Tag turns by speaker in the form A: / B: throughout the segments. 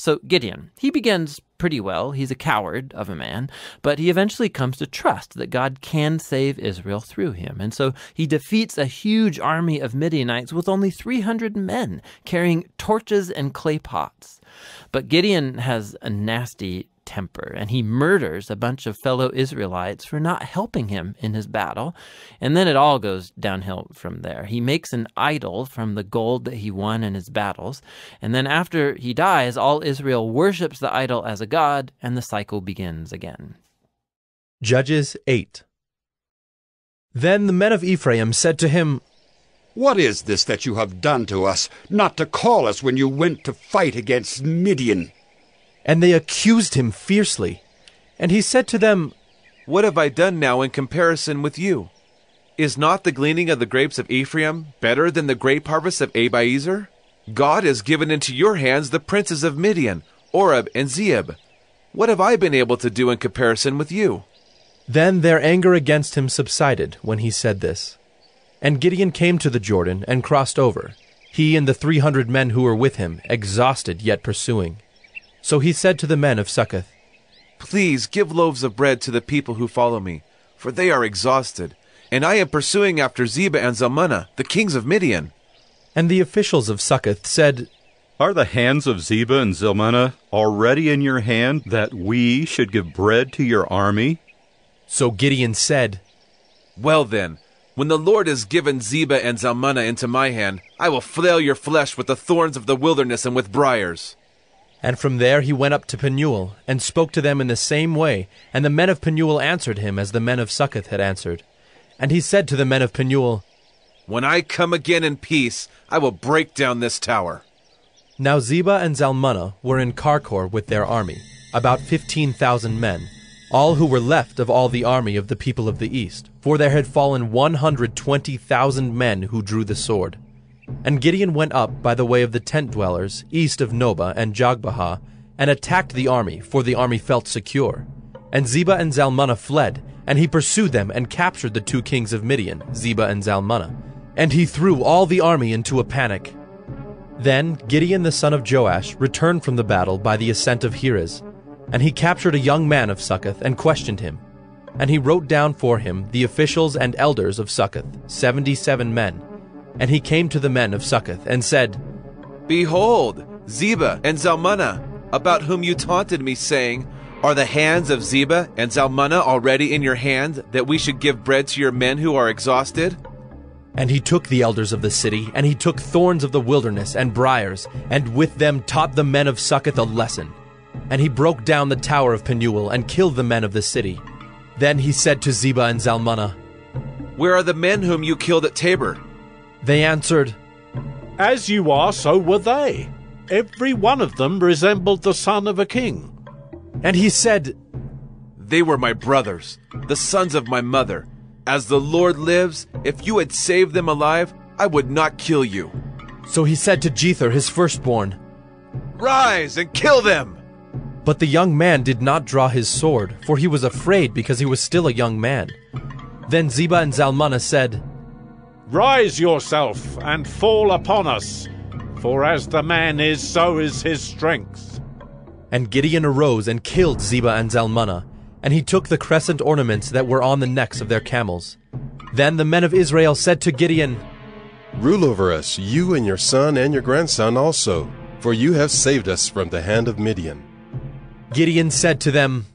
A: So Gideon, he begins pretty well. He's a coward of a man, but he eventually comes to trust that God can save Israel through him. And so he defeats a huge army of Midianites with only 300 men carrying torches and clay pots. But Gideon has a nasty temper, and he murders a bunch of fellow Israelites for not helping him in his battle. And then it all goes downhill from there. He makes an idol from the gold that he won in his battles. And then after he dies, all Israel worships the idol as a god, and the cycle begins again.
B: Judges 8. Then the men of Ephraim said to him,
C: "What is this that you have done to us, not to call us when you went to fight against Midian?"
B: And they accused him fiercely. And he said to them,
D: "What have I done now in comparison with you? Is not the gleaning of the grapes of Ephraim better than the grape harvest of Abiezer? God has given into your hands the princes of Midian, Oreb and Zeeb. What have I been able to do in comparison with you?"
B: Then their anger against him subsided when he said this. And Gideon came to the Jordan and crossed over, he and the 300 men who were with him, exhausted yet pursuing. So he said to the men of Succoth,
D: "Please give loaves of bread to the people who follow me, for they are exhausted, and I am pursuing after Zebah and Zalmunna, the kings of Midian."
B: And the officials of Succoth said,
E: "Are the hands of Zebah and Zalmunna already in your hand, that we should give bread to your army?"
B: So Gideon said,
D: "Well then, when the Lord has given Zebah and Zalmunna into my hand, I will flail your flesh with the thorns of the wilderness and with briars."
B: And from there he went up to Penuel, and spoke to them in the same way, and the men of Penuel answered him as the men of Succoth had answered. And he said to the men of Penuel,
D: "When I come again in peace, I will break down this tower."
B: Now Zebah and Zalmunna were in Karkor with their army, about 15,000 men, all who were left of all the army of the people of the east, for there had fallen 120,000 men who drew the sword. And Gideon went up by the way of the tent dwellers, east of Nobah and Jogbehah, and attacked the army, for the army felt secure. And Zebah and Zalmunna fled, and he pursued them and captured the 2 kings of Midian, Zebah and Zalmunna. And he threw all the army into a panic. Then Gideon the son of Joash returned from the battle by the ascent of Heres, and he captured a young man of Succoth and questioned him. And he wrote down for him the officials and elders of Succoth, 77 men. And he came to the men of Succoth and said,
D: "Behold, Zebah and Zalmunna, about whom you taunted me, saying, 'Are the hands of Zebah and Zalmunna already in your hand, that we should give bread to your men who are exhausted?'
B: And he took the elders of the city, and he took thorns of the wilderness and briars, and with them taught the men of Succoth a lesson. And he broke down the tower of Penuel, and killed the men of the city. Then he said to Zebah and Zalmunna,
D: 'Where are the men whom you killed at Tabor?'
B: They answered,
F: "As you are, so were they. Every one of them resembled the son of a king."
B: And he said,
D: "They were my brothers, the sons of my mother. As the Lord lives, if you had saved them alive, I would not kill you."
B: So he said to Jether his firstborn,
D: "Rise and kill them!"
B: But the young man did not draw his sword, for he was afraid because he was still a young man. Then Zebah and Zalmunna said,
F: "Rise yourself and fall upon us, for as the man is, so is his strength."
B: And Gideon arose and killed Zebah and Zalmunna, and he took the crescent ornaments that were on the necks of their camels. Then the men of Israel said to Gideon,
G: "Rule over us, you and your son and your grandson also, for you have saved us from the hand of Midian."
B: Gideon said to them,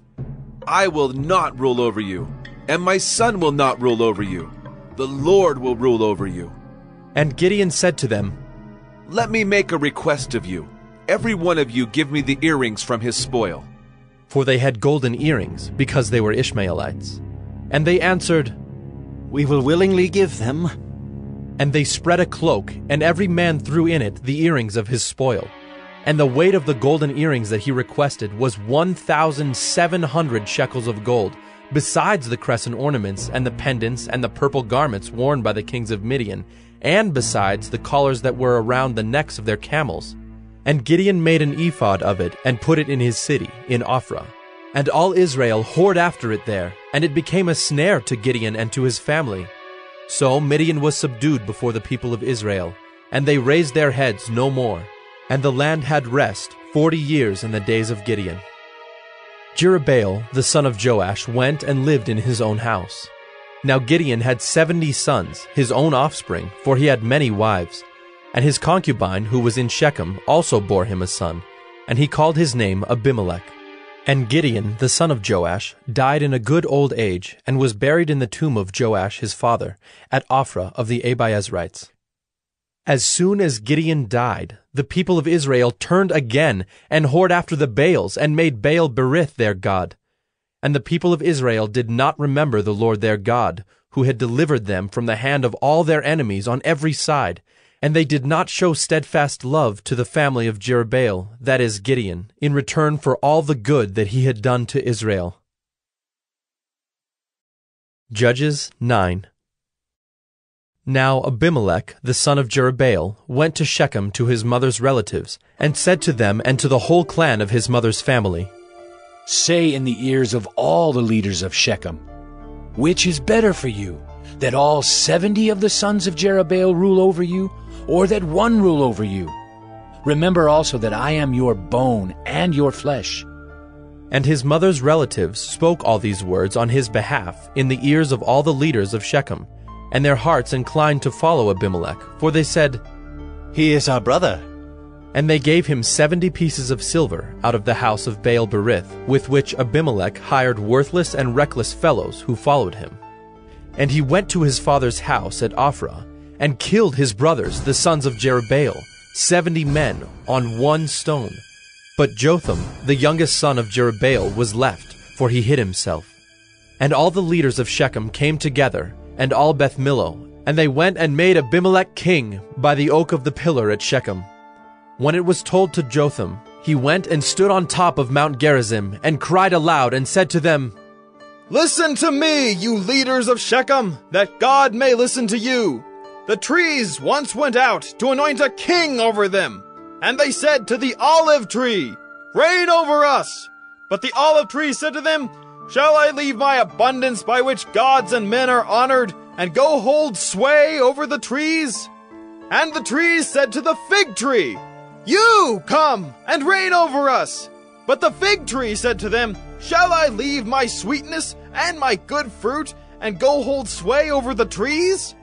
D: "I will not rule over you, and my son will not rule over you. The Lord will rule over you."
B: And Gideon said to them,
D: "Let me make a request of you. Every one of you give me the earrings from his spoil."
B: For they had golden earrings, because they were Ishmaelites. And they answered,
H: "We will willingly give them."
B: And they spread a cloak, and every man threw in it the earrings of his spoil. And the weight of the golden earrings that he requested was 1,700 shekels of gold, besides the crescent ornaments and the pendants and the purple garments worn by the kings of Midian, and besides the collars that were around the necks of their camels. And Gideon made an ephod of it and put it in his city, in Ophrah. And all Israel whored after it there, and it became a snare to Gideon and to his family. So Midian was subdued before the people of Israel, and they raised their heads no more. And the land had rest 40 years in the days of Gideon. Jerubbaal, the son of Joash, went and lived in his own house. Now Gideon had 70 sons, his own offspring, for he had many wives. And his concubine, who was in Shechem, also bore him a son, and he called his name Abimelech. And Gideon, the son of Joash, died in a good old age, and was buried in the tomb of Joash his father, at Ophrah of the Abiezrites. As soon as Gideon died, the people of Israel turned again, and whored after the Baals, and made Baal-berith their god. And the people of Israel did not remember the Lord their God, who had delivered them from the hand of all their enemies on every side, and they did not show steadfast love to the family of Jerubbaal, that is Gideon, in return for all the good that he had done to Israel. Judges 9. Now Abimelech, the son of Jerubbaal, went to Shechem to his mother's relatives, and said to them and to the whole clan of his mother's family,
I: Say in the ears of all the leaders of Shechem, which is better for you, that all 70 of the sons of Jerubbaal rule over you, or that one rule over you? Remember also that I am your bone and your flesh.
B: And his mother's relatives spoke all these words on his behalf in the ears of all the leaders of Shechem, and their hearts inclined to follow Abimelech, for they said,
H: He is our brother.
B: And they gave him 70 pieces of silver out of the house of Baal-berith, with which Abimelech hired worthless and reckless fellows who followed him. And he went to his father's house at Ophrah, and killed his brothers, the sons of Jerubbaal, 70 men on one stone. But Jotham, the youngest son of Jerubbaal, was left, for he hid himself. And all the leaders of Shechem came together, and all Beth Millo, and they went and made Abimelech king by the oak of the pillar at Shechem. When it was told to Jotham, he went and stood on top of Mount Gerizim, and cried aloud, and said to them,
J: Listen to me, you leaders of Shechem, that God may listen to you. The trees once went out to anoint a king over them, and they said to the olive tree, Reign over us. But the olive tree said to them, Shall I leave my abundance by which gods and men are honored, and go hold sway over the trees? And the trees said to the fig tree, You come and reign over us. But the fig tree said to them, Shall I leave my sweetness and my good fruit, and go hold sway over the trees?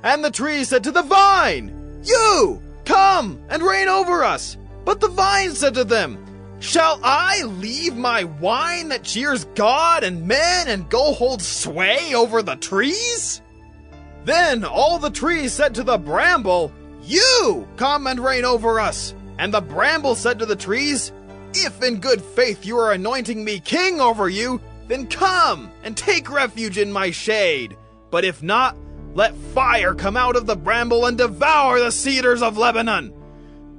J: And the tree said to the vine, You come and reign over us. But the vine said to them, Shall I leave my wine that cheers God and men, and go hold sway over the trees? Then all the trees said to the bramble, You come and reign over us. And the bramble said to the trees, If in good faith you are anointing me king over you, then come and take refuge in my shade. But if not, let fire come out of the bramble and devour the cedars of Lebanon.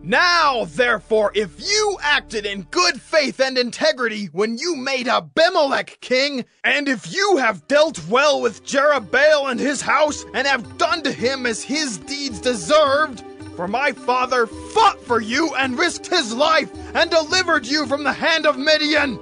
J: Now, therefore, if you acted in good faith and integrity when you made Abimelech king, and if you have dealt well with Jerubbaal and his house, and have done to him as his deeds deserved, for my father fought for you and risked his life and delivered you from the hand of Midian,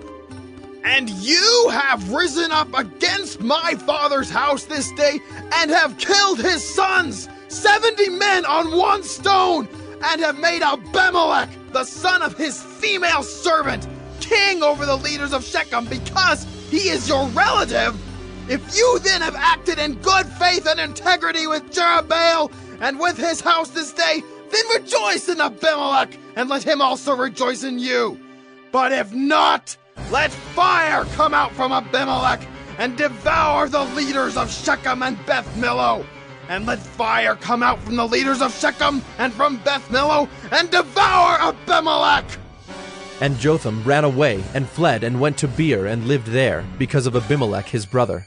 J: and you have risen up against my father's house this day and have killed his sons, 70 men on one stone, and have made Abimelech, the son of his female servant, king over the leaders of Shechem because he is your relative. If you then have acted in good faith and integrity with Jerubbaal and with his house this day, then rejoice in Abimelech, and let him also rejoice in you. But if not, let fire come out from Abimelech and devour the leaders of Shechem and Beth Millo. And let fire come out from the leaders of Shechem and from Beth Millo and devour Abimelech.
B: And Jotham ran away and fled and went to Beer and lived there because of Abimelech his brother.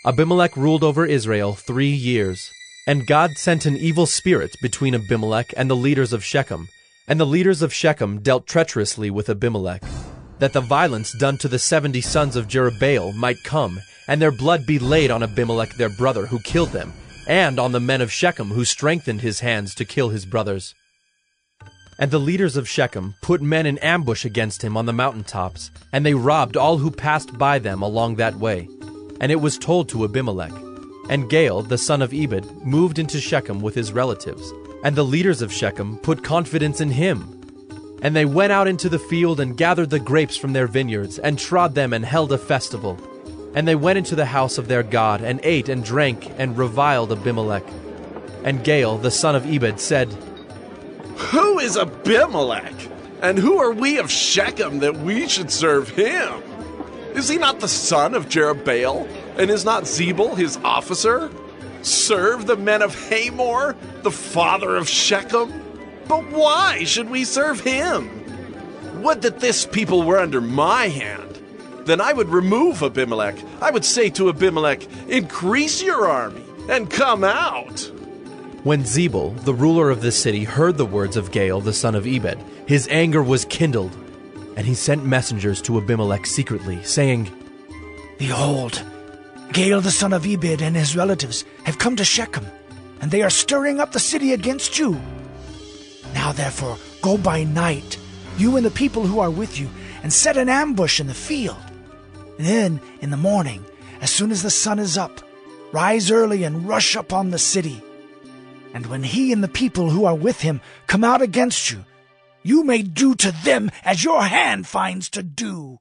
B: Abimelech ruled over Israel 3 years. And God sent an evil spirit between Abimelech and the leaders of Shechem. And the leaders of Shechem dealt treacherously with Abimelech, that the violence done to the 70 sons of Jerubbaal might come, and their blood be laid on Abimelech their brother who killed them, and on the men of Shechem who strengthened his hands to kill his brothers. And the leaders of Shechem put men in ambush against him on the mountaintops, and they robbed all who passed by them along that way. And it was told to Abimelech. And Gaal, the son of Ebed, moved into Shechem with his relatives, and the leaders of Shechem put confidence in him. And they went out into the field and gathered the grapes from their vineyards, and trod them and held a festival. And they went into the house of their God, and ate and drank, and reviled Abimelech. And Gaal, the son of Ebed, said,
D: Who is Abimelech? And who are we of Shechem that we should serve him? Is he not the son of Jerubbaal? And is not Zebul his officer? Serve the men of Hamor, the father of Shechem? But why should we serve him? Would that this people were under my hand. Then I would remove Abimelech. I would say to Abimelech, Increase your army, and come out.
B: When Zebul, the ruler of the city, heard the words of Gaal, the son of Ebed, his anger was kindled, and he sent messengers to Abimelech secretly, saying,
K: Behold, Gaal, the son of Ebed, and his relatives have come to Shechem, and they are stirring up the city against you. Now therefore, go by night, you and the people who are with you, and set an ambush in the field. And then, in the morning, as soon as the sun is up, rise early and rush upon the city. And when he and the people who are with him come out against you, you may do to them as your hand finds to do.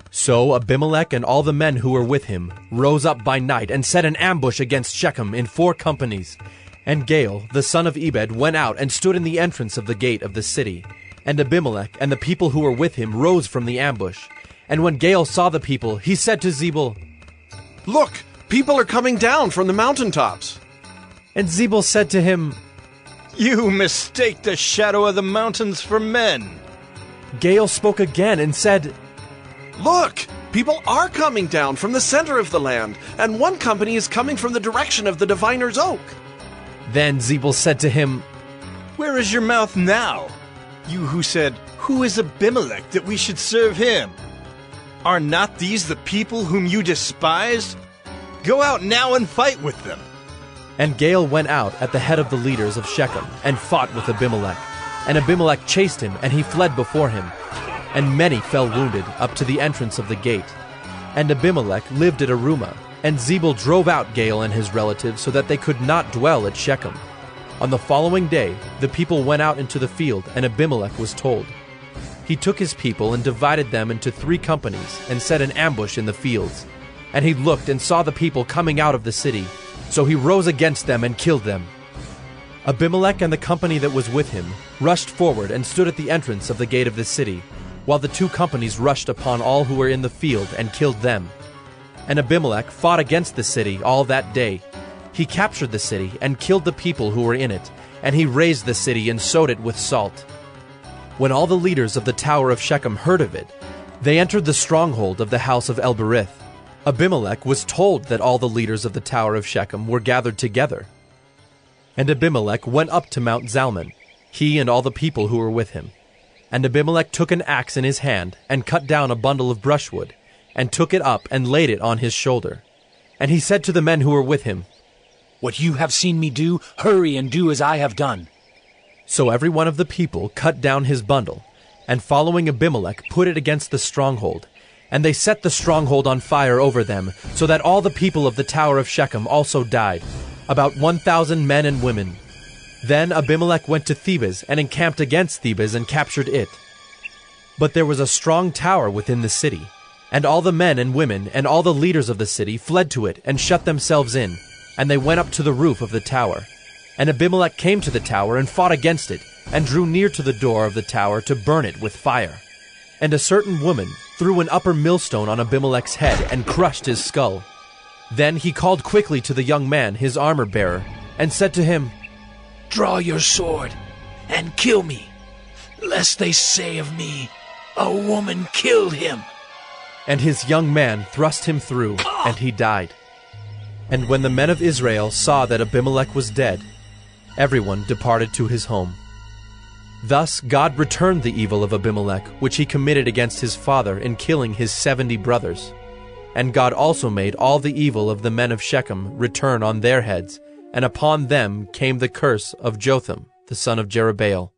B: So Abimelech and all the men who were with him rose up by night and set an ambush against Shechem in 4 companies. And Gaal, the son of Ebed, went out and stood in the entrance of the gate of the city. And Abimelech and the people who were with him rose from the ambush. And when Gaal saw the people, he said to Zebul,
D: Look, people are coming down from the mountaintops.
B: And Zebul said to him,
H: You mistake the shadow of the mountains for men.
B: Gaal spoke again and said,
D: Look, people are coming down from the center of the land, and one company is coming from the direction of the diviner's oak.
B: Then Zebul said to him,
H: Where is your mouth now, you who said, Who is Abimelech that we should serve him? Are not these the people whom you despised? Go out now and fight with them.
B: And Gaal went out at the head of the leaders of Shechem and fought with Abimelech. And Abimelech chased him, and he fled before him. And many fell wounded up to the entrance of the gate. And Abimelech lived at Arumah. And Zebul drove out Gaal and his relatives so that they could not dwell at Shechem. On the following day, the people went out into the field, and Abimelech was told. He took his people and divided them into 3 companies and set an ambush in the fields. And he looked and saw the people coming out of the city. So he rose against them and killed them. Abimelech and the company that was with him rushed forward and stood at the entrance of the gate of the city, while the 2 companies rushed upon all who were in the field and killed them. And Abimelech fought against the city all that day. He captured the city and killed the people who were in it, and he razed the city and sowed it with salt. When all the leaders of the tower of Shechem heard of it, they entered the stronghold of the house of El-Berith. Abimelech was told that all the leaders of the tower of Shechem were gathered together. And Abimelech went up to Mount Zalmon, he and all the people who were with him. And Abimelech took an axe in his hand, and cut down a bundle of brushwood, and took it up and laid it on his shoulder. And he said to the men who were with him,
I: What you have seen me do, hurry and do as I have done.
B: So every one of the people cut down his bundle, and following Abimelech put it against the stronghold. And they set the stronghold on fire over them, so that all the people of the tower of Shechem also died, about 1,000 men and women. Then Abimelech went to Thebez and encamped against Thebez and captured it. But there was a strong tower within the city, and all the men and women and all the leaders of the city fled to it and shut themselves in, and they went up to the roof of the tower. And Abimelech came to the tower and fought against it, and drew near to the door of the tower to burn it with fire. And a certain woman threw an upper millstone on Abimelech's head and crushed his skull. Then he called quickly to the young man, his armor-bearer, and said to him,
K: Draw your sword and kill me, lest they say of me, A woman killed him.
B: And his young man thrust him through, and he died. And when the men of Israel saw that Abimelech was dead, everyone departed to his home. Thus God returned the evil of Abimelech, which he committed against his father in killing his 70 brothers. And God also made all the evil of the men of Shechem return on their heads, and upon them came the curse of Jotham, the son of Jerubbaal.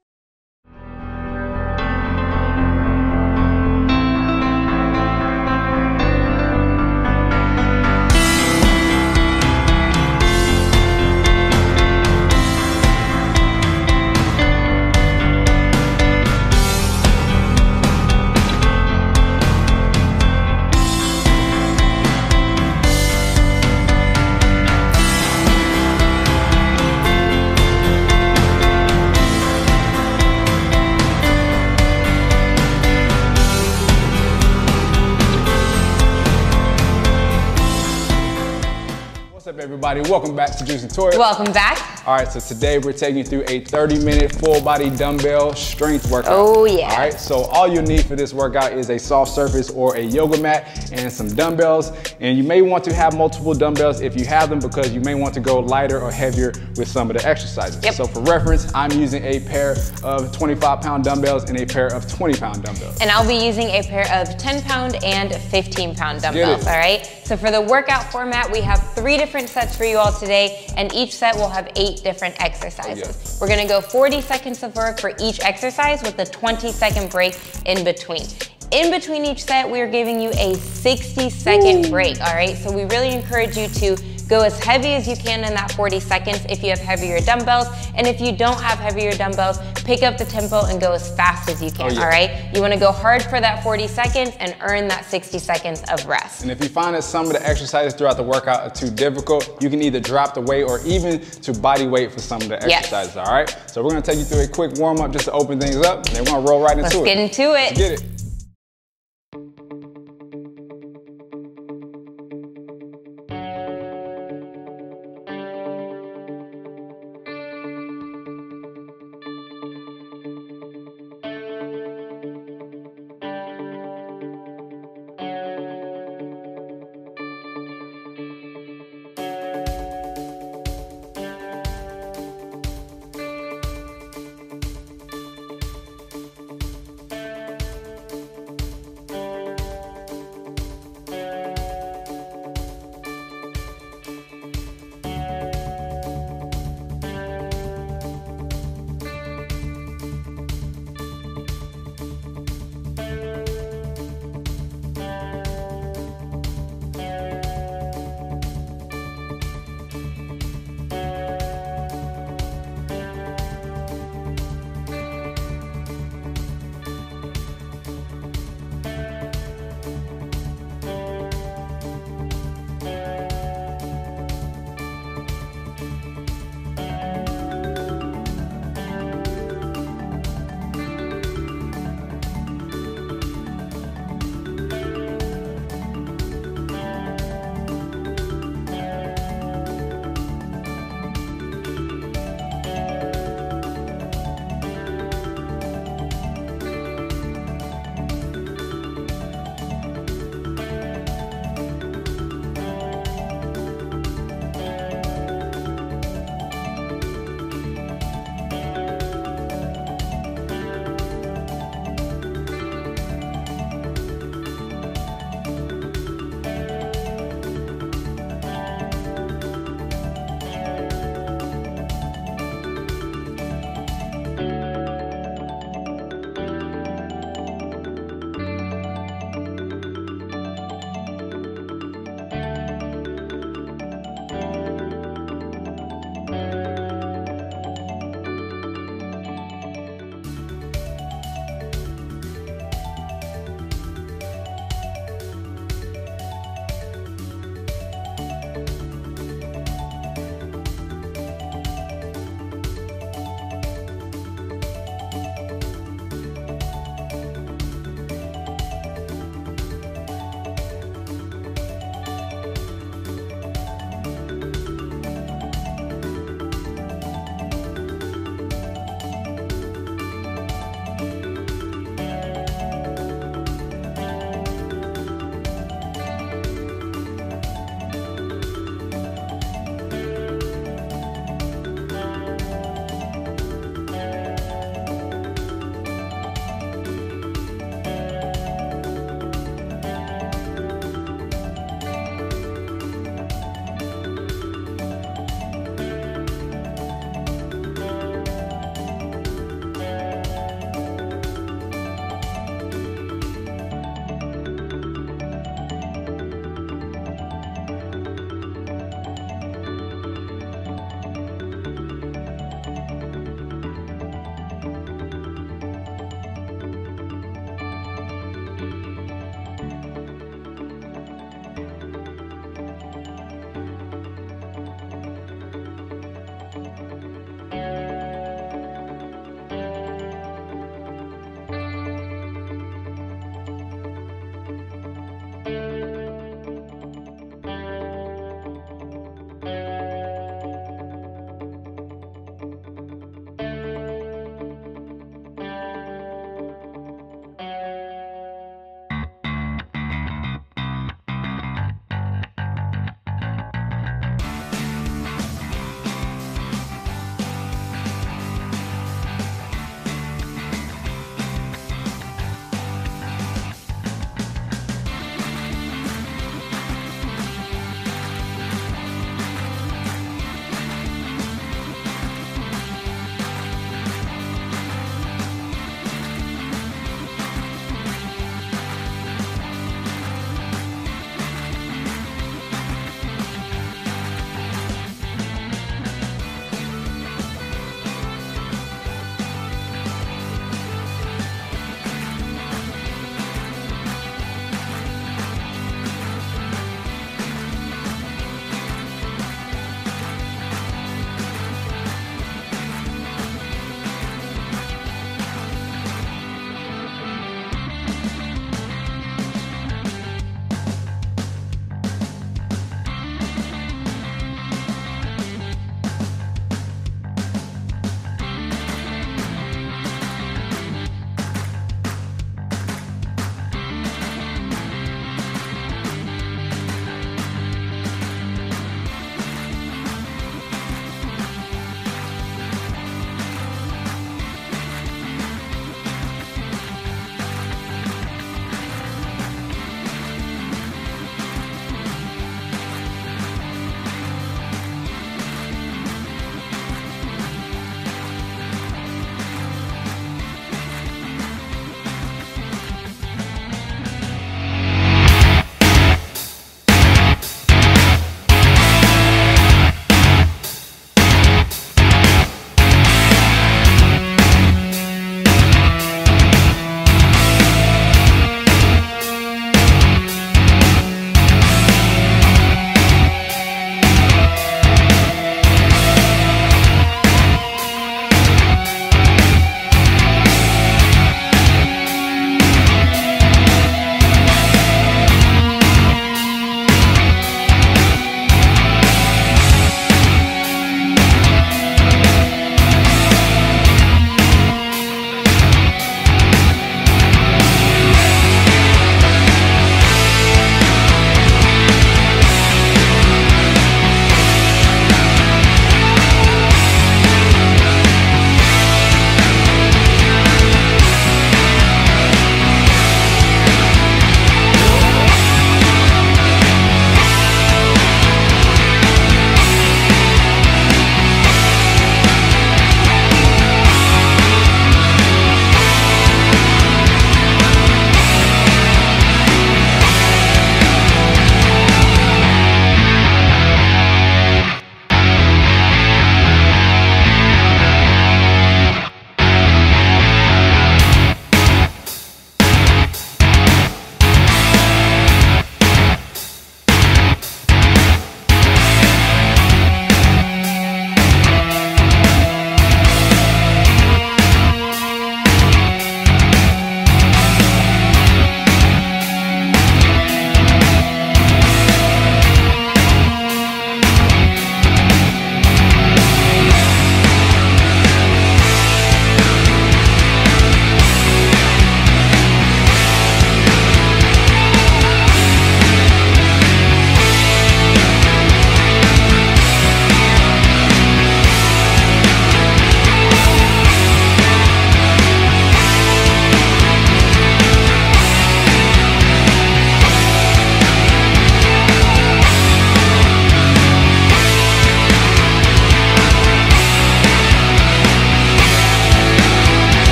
L: everybody? Welcome back to Juice and Toya.
M: Welcome back.
L: All right, so today we're taking you through a 30-minute full-body dumbbell strength workout.
M: Oh, yeah.
L: All right, so all you'll need for this workout is a soft surface or a yoga mat and some dumbbells. And you may want to have multiple dumbbells if you have them, because you may want to go lighter or heavier with some of the exercises.
M: Yep.
L: So for reference, I'm using a pair of 25-pound dumbbells and a pair of 20-pound dumbbells.
M: And I'll be using a pair of 10-pound and 15-pound dumbbells, all right? So for the workout format, we have 3 different sets for you all today, and each set will have 8 different exercises. We're gonna go 40 seconds of work for each exercise with a 20-second break in between. In between each set, we are giving you a 60-second break, all right? So we really encourage you to go as heavy as you can in that 40 seconds if you have heavier dumbbells. And if you don't have heavier dumbbells, pick up the tempo and go as fast as you can, all right? You wanna go hard for that 40 seconds and earn that 60 seconds of rest.
L: And if you find that some of the exercises throughout the workout are too difficult, you can either drop the weight or even to body weight for some of the exercises, all right? So we're gonna take you through a quick warm up just to open things up, and then we're gonna roll right into it.
M: Let's get into it.
L: Let's get it.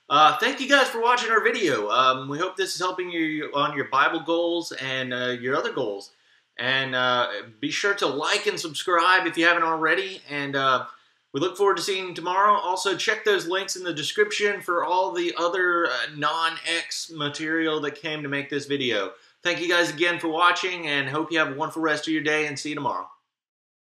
N: Thank you guys for watching our video. We hope this is helping you on your Bible goals and your other goals. And be sure to like and subscribe if you haven't already. And we look forward to seeing you tomorrow. Also, check those links in the description for all the other non-X material that came to make this video. Thank you guys again for watching, and hope you have a wonderful rest of your day, and see you tomorrow.